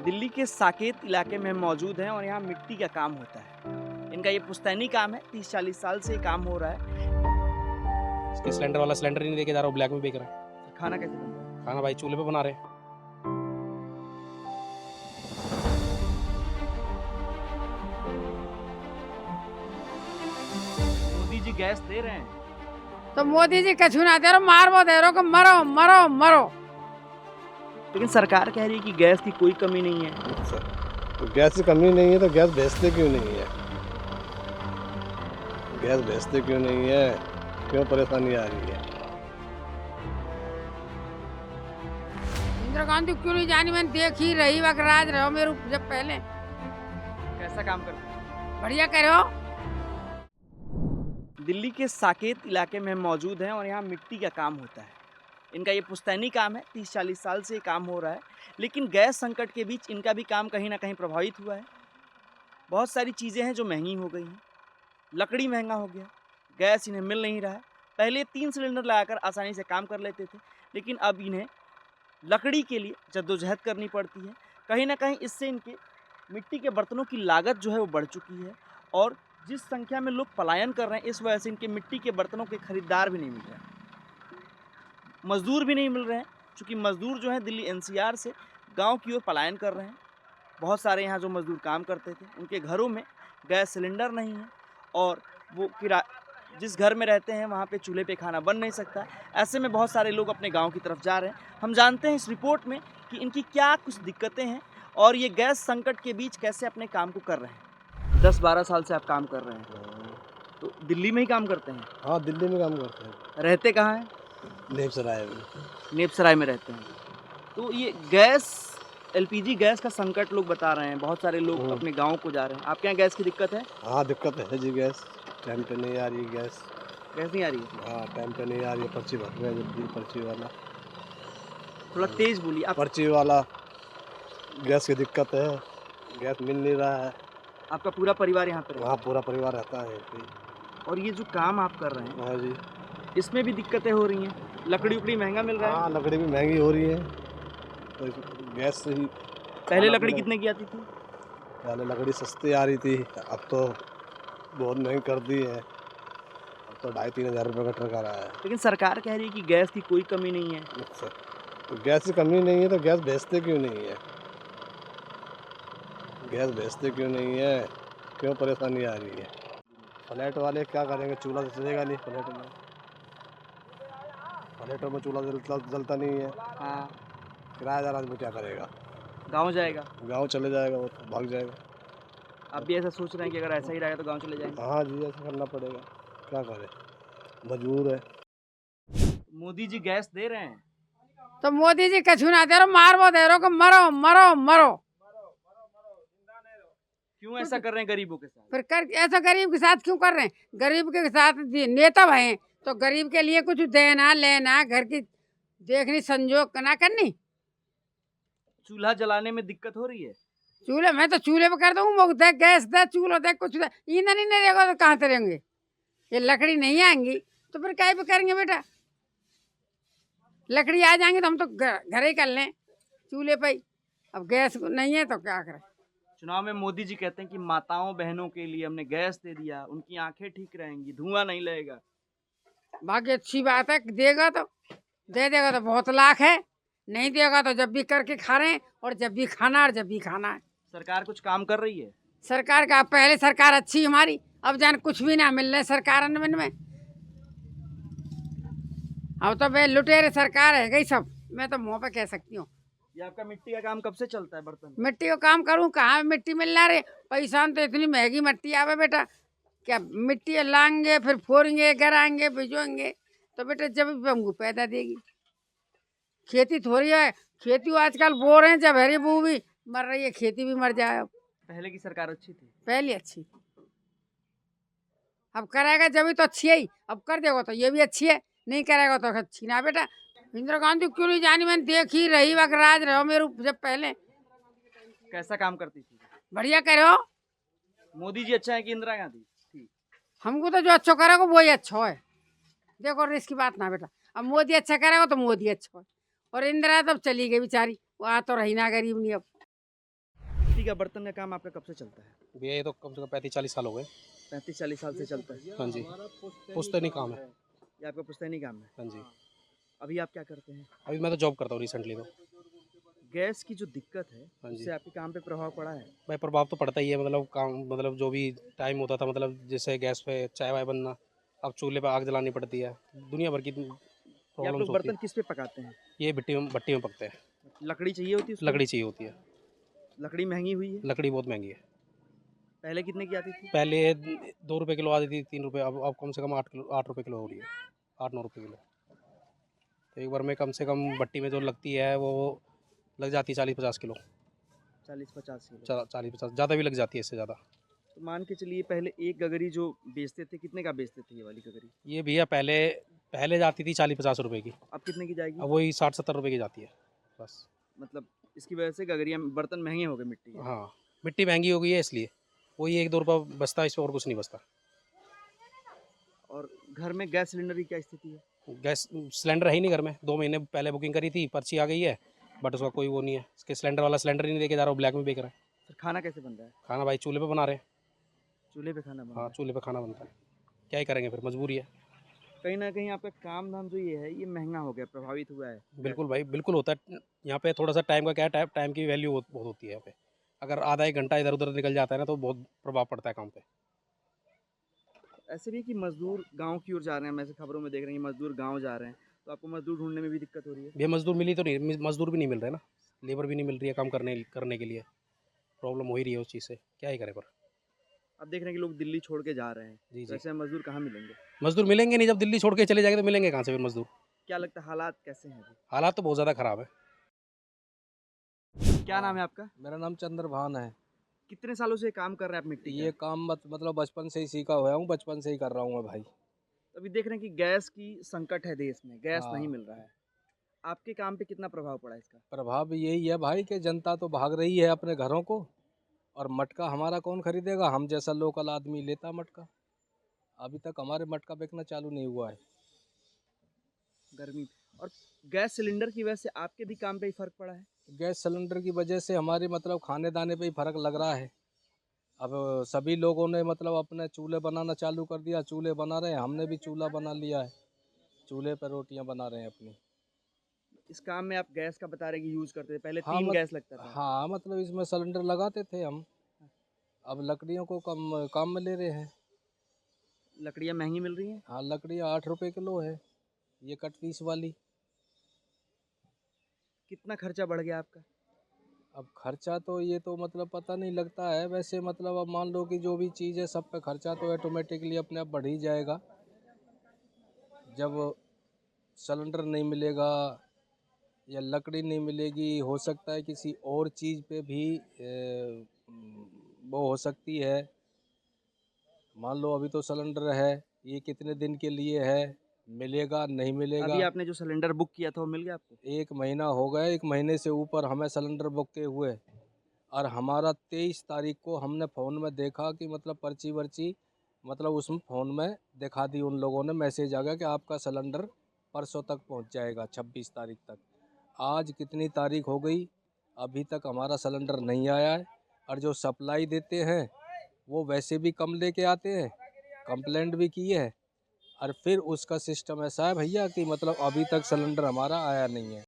दिल्ली के साकेत इलाके में मौजूद हैं और यहाँ मिट्टी का काम होता है। इनका ये पुश्तैनी काम है, 30-40 साल से ये काम हो रहा है। इसके सिलेंडर वाला सिलेंडर ही नहीं लेके जा रहा, वो ब्लैक में बेच रहा है। खाना कैसे बनता है? खाना भाई चूल्हे पे बना रहे हैं। मोदी जी गैस दे रहे हैं तो मोदी जी कछु ना दे रहो, मारबो दे रहो कि मरो मरो मरो। लेकिन सरकार कह रही है कि गैस की कोई कमी नहीं है। तो गैस की कमी नहीं है तो गैस बेचते क्यों नहीं है? गैस बेचते क्यों नहीं है? क्यों परेशानी आ रही है? इंदिरा गांधी क्यों नहीं जानी, मैंने देख ही रही वक्त राज रहो मेरे जब पहले कैसा काम करते हैं? बढ़िया करो। दिल्ली के साकेत इलाके में मौजूद हैं और यहाँ मिट्टी का काम होता है। इनका ये पुश्तैनी काम है, 30-40 साल से ये काम हो रहा है। लेकिन गैस संकट के बीच इनका भी काम कहीं ना कहीं प्रभावित हुआ है। बहुत सारी चीज़ें हैं जो महंगी हो गई हैं। लकड़ी महंगा हो गया, गैस इन्हें मिल नहीं रहा है। पहले 3 सिलेंडर लगाकर आसानी से काम कर लेते थे, लेकिन अब इन्हें लकड़ी के लिए जद्दोजहद करनी पड़ती है। कहीं ना कहीं इससे इनके मिट्टी के बर्तनों की लागत जो है वो बढ़ चुकी है और जिस संख्या में लोग पलायन कर रहे हैं, इस वजह से इनके मिट्टी के बर्तनों के खरीदार भी नहीं मिल रहे हैं, मज़दूर भी नहीं मिल रहे हैं। चूँकि मज़दूर जो हैं दिल्ली एनसीआर से गांव की ओर पलायन कर रहे हैं। बहुत सारे यहाँ जो मज़दूर काम करते थे, उनके घरों में गैस सिलेंडर नहीं है और वो जिस घर में रहते हैं वहाँ पे चूल्हे पे खाना बन नहीं सकता। ऐसे में बहुत सारे लोग अपने गाँव की तरफ जा रहे हैं। हम जानते हैं इस रिपोर्ट में कि इनकी क्या कुछ दिक्कतें हैं और ये गैस संकट के बीच कैसे अपने काम को कर रहे हैं। 10-12 साल से आप काम कर रहे हैं, तो दिल्ली में ही काम करते हैं? हाँ, दिल्ली में काम करते हैं। रहते कहाँ हैं? नेपसराय में। नेपसराय में रहते हैं। तो ये गैस एलपीजी गैस का संकट लोग बता रहे हैं, बहुत सारे लोग अपने गांव को जा रहे हैं। आपके यहाँ गैस की दिक्कत है? हाँ, दिक्कत है जी। गैस टाइम पे नहीं आ रही है। गैस नहीं आ रही है? हाँ, टाइम पे नहीं आ रही है। पर्ची भर रहे हैं जल्दी, पर्ची वाला। थोड़ा तेज बोलिए आप। पर्ची वाला गैस की दिक्कत है, गैस मिल नहीं रहा है। आपका पूरा परिवार यहाँ पर वहाँ पूरा परिवार रहता है। और ये जो काम आप कर रहे हैं, हाँ जी, इसमें भी दिक्कतें हो रही हैं? लकड़ी उकड़ी महंगा मिल रहा है? हाँ, लकड़ी भी महंगी हो रही है। तो गैस से ही पहले लकड़ी कितने की आती थी? पहले लकड़ी सस्ती आ रही थी, अब तो बहुत महंगी कर दी है। अब तो 2,500-3 हज़ार रुपये का ट्रक आ रहा है। लेकिन सरकार कह रही है कि गैस की कोई कमी नहीं है। अच्छा, तो गैस की कमी नहीं है तो गैस बेचते क्यों नहीं है? गैस बेचते क्यों नहीं है? क्यों परेशानी आ रही है? फ्लैट वाले क्या करेंगे? चूल्हा तो चलेगा नहीं फ्लैट में। फ्लैटों में चूल्हा जलता नहीं है। हाँ, किराएदार आदमी क्या करेगा? गाँव जाएगा। गांव चले जाएगा, वो तो भाग जाएगा। आप भी ऐसा सोच रहे हैं कि अगर ऐसा ही रहेगा तो गाँव चले जाएंगे? हाँ जी, ऐसा करना पड़ेगा, क्या करें, मजबूर है। मोदी जी गैस दे रहे हैं तो मोदी जी कछु ना दे रहो, मारबो दे रहो कि मरो मरो मरो। क्यों ऐसा कर रहे हैं गरीबों के साथ? फिर कर ऐसा गरीब के साथ क्यों कर रहे हैं? गरीब के साथ नेता हैं तो गरीब के लिए कुछ देना लेना, घर की देखनी संजोग ना करनी। चूल्हा जलाने में दिक्कत हो रही है? चूल्हे में तो चूल्हे पे कर दूंगा, दे गैस दे, चूल्हा दे, कुछ दे। ईंधन ही नहीं देगा तो कहाँ से रहेंगे? ये लकड़ी नहीं आएंगी तो फिर क्या पे करेंगे बेटा? लकड़ी आ जाएंगे तो हम तो घर ही कर लें चूल्हे पे ही। अब गैस नहीं है तो क्या करें? चुनाव में मोदी जी कहते हैं कि माताओं बहनों के लिए हमने गैस दे दिया, उनकी आंखें ठीक रहेंगी, धुआं नहीं लगेगा। बाकी अच्छी बात है, देगा तो दे देगा तो बहुत लाख है, नहीं देगा तो जब भी करके खा रहे हैं और जब भी खाना और जब भी खाना है। सरकार कुछ काम कर रही है? सरकार का पहले सरकार अच्छी हमारी, अब जान कुछ भी ना मिल रहा है सरकार में। अब तो वे लुटेरे सरकार है गई सब, मैं तो मुँह पे कह सकती हूँ। ये आपका मिट्टी का काम कब से चलता है? बर्तन मिट्टी का काम करूँ, कहाँ मिट्टी मिल रहा रे? पैसा तो इतनी महंगी मिट्टी आवे बेटा, क्या मिट्टी लाएंगे फिर फोड़ेंगे गिराएंगे भिजोएंगे तो बेटा जब भी हमको पैदा देगी। खेती थोड़ी है, खेती आजकल बो रहे हैं, जब हरी बू भी मर रही है, खेती भी मर जाए। अब पहले की सरकार अच्छी थी? पहले अच्छी, अब करेगा जब भी तो अच्छी है। अब कर देगा तो ये भी अच्छी है, नहीं करेगा तो अच्छी ना बेटा। इंदिरा गांधी क्यों नहीं जानी, मैंने देख ही रही वक्त राज रहो मेरे जब पहले। कैसा काम करती थी? बढ़िया करो। मोदी जी अच्छा है कि इंदिरा गांधी? ठीक, हमको तो जो अच्छा करेगा वही अच्छा है। देखो रिस्क की बात ना बेटा, अब मोदी अच्छा करेगा तो मोदी अच्छा है और इंदिरा तब चली गई बेचारी, वो आ तो रही ना गरीब नहीं अब। का बर्तन का काम आपका कब से चलता है? भैया ये तो कम से कम 35-40 साल हो गए। 35-40 साल से चलता है। हाँ जी, पुश्तैनी काम है। ये आपका पुश्तैनी काम है। हाँ जी, अभी आप क्या करते हैं? अभी मैं तो जॉब करता हूँ रिसेंटली तो। गैस की जो दिक्कत है हाँ जी। उससे आपके काम पे प्रभाव पड़ा है? भाई प्रभाव तो पड़ता ही है, मतलब काम, मतलब जो भी टाइम होता था, मतलब जैसे गैस पे चाय वाय बनना, अब चूल्हे पे आग जलानी पड़ती है। दुनिया भर की ये आप प्रॉब्लम्स लोग होती है। बर्तन किस पे पकाते हैं? ये भट्टी में पकते हैं। लकड़ी चाहिए होती है उसके लिए? लकड़ी चाहिए होती है। लकड़ी महंगी हुई है? लकड़ी बहुत महंगी है। पहले कितने की आती थी? पहले 2 रुपये किलो आती थी, 3 रुपये, अब कम से कम 8 रुपये किलो हो रही है। 8-9 रुपये किलो। तो एक बार में कम से कम भट्टी में जो लगती है वो लग जाती है 40-50 किलो। 40-50 किलो। 40-50, ज़्यादा भी लग जाती है, इससे ज़्यादा। तो मान के चलिए पहले एक गगरी जो बेचते थे कितने का बेचते थे ये वाली गगरी? ये भैया पहले जाती थी 40-50 रुपये की, अब कितने की जाएगी? अब वही 60-70 रुपये की जाती है बस। मतलब इसकी वजह से गगरिया बर्तन महंगे हो गए मिट्टी के। हाँ, मिट्टी महंगी हो गई है इसलिए वही 1-2 रुपये बचता है, इसमें और कुछ नहीं बचता। और घर में गैस सिलेंडर की क्या स्थिति है? गैस सिलेंडर है ही नहीं घर में। 2 महीने पहले बुकिंग करी थी, पर्ची आ गई है, बट उसका कोई वो नहीं है। इसके सिलेंडर वाला सिलेंडर ही नहीं देके जा रहा, वो ब्लैक में बेच रहा है। फिर खाना कैसे बन रहा है? खाना भाई चूल्हे पे बना रहे हैं। चूल्हे पे खाना बन रहा हाँ, है। चूल्हे पे खाना बनता है, क्या ही करेंगे, फिर मजबूरी है। कहीं ना कहीं आपका काम धाम जो ये है ये महंगा हो गया, प्रभावित हुआ है? बिल्कुल भाई, बिल्कुल होता है। यहाँ पे थोड़ा सा टाइम का क्या है, टाइम की वैल्यू बहुत होती है यहाँ पे। अगर आधा 1 घंटा इधर उधर निकल जाता है ना तो बहुत प्रभाव पड़ता है काम पे। ऐसे भी कि मजदूर गांव की ओर जा रहे हैं, हम ऐसे खबरों में देख रहे हैं कि मजदूर गांव जा रहे हैं, तो आपको मजदूर ढूंढने में भी दिक्कत हो रही है? भैया मजदूर मिली तो नहीं, मजदूर भी नहीं मिल रहे ना, लेबर भी नहीं मिल रही है काम करने के लिए। प्रॉब्लम हो ही रही है उस चीज़ से, क्या ही करें पर। अब देख रहे हैं कि लोग दिल्ली छोड़ के जा रहे हैं, जी तो जी, ऐसे मजदूर कहाँ मिलेंगे? मजदूर मिलेंगे नहीं, जब दिल्ली छोड़ के चले जाएंगे तो मिलेंगे कहाँ से फिर मजदूर। क्या लगता है हालात कैसे हैं अभी? हालात तो बहुत ज़्यादा ख़राब है। क्या नाम है आपका? मेरा नाम चंद्रभान है। कितने सालों से काम कर रहे हैं आप मिट्टी ये का? काम मतलब बचपन से ही सीखा हुआ हूँ, बचपन से ही कर रहा हूँ मैं भाई। अभी देख रहे हैं कि गैस की संकट है देश में, गैस हाँ। नहीं मिल रहा है, आपके काम पे कितना प्रभाव पड़ा इसका? प्रभाव यही है भाई कि जनता तो भाग रही है अपने घरों को, और मटका हमारा कौन खरीदेगा? हम जैसा लोकल आदमी लेता मटका। अभी तक हमारे मटका बिकना चालू नहीं हुआ है। गर्मी और गैस सिलेंडर की वजह से आपके भी काम पे ही फर्क पड़ा है? गैस सिलेंडर की वजह से हमारे मतलब खाने दाने पे ही फर्क लग रहा है। अब सभी लोगों ने मतलब अपने चूल्हे बनाना चालू कर दिया, चूल्हे बना रहे हैं, हमने भी चूल्हा बना लिया है, चूल्हे पर रोटियां बना रहे हैं अपनी। इस काम में आप गैस का बता रहे कि यूज करते थे, पहले हाँ 3 गैस लगता था। हाँ, मतलब इसमें सिलेंडर लगाते थे हम, अब लकड़ियों को काम में ले रहे हैं। लकड़ियाँ महंगी मिल रही हैं? हाँ, लकड़ियाँ 8 रुपए किलो है, ये कट पीस वाली। कितना खर्चा बढ़ गया आपका? अब खर्चा तो ये तो मतलब पता नहीं लगता है वैसे, मतलब अब मान लो कि जो भी चीज़ है सब पे खर्चा तो ऑटोमेटिकली अपने आप बढ़ ही जाएगा। जब सिलेंडर नहीं मिलेगा या लकड़ी नहीं मिलेगी, हो सकता है किसी और चीज़ पे भी वो हो सकती है। मान लो अभी तो सिलेंडर है, ये कितने दिन के लिए है, मिलेगा नहीं मिलेगा? अभी आपने जो सिलेंडर बुक किया था वो मिल गया आपको? 1 महीना हो गया, 1 महीने से ऊपर हमें सिलेंडर बुक के हुए, और हमारा 23 तारीख को हमने फ़ोन में देखा कि मतलब पर्ची वर्ची, मतलब उसमें फ़ोन में दिखा दी उन लोगों ने, मैसेज आ गया कि आपका सिलेंडर परसों तक पहुंच जाएगा, 26 तारीख तक। आज कितनी तारीख हो गई, अभी तक हमारा सिलेंडर नहीं आया है। और जो सप्लाई देते हैं वो वैसे भी कम लेके आते हैं, कंप्लेंट भी की है, और फिर उसका सिस्टम ऐसा है भैया कि मतलब अभी तक सिलेंडर हमारा आया नहीं है।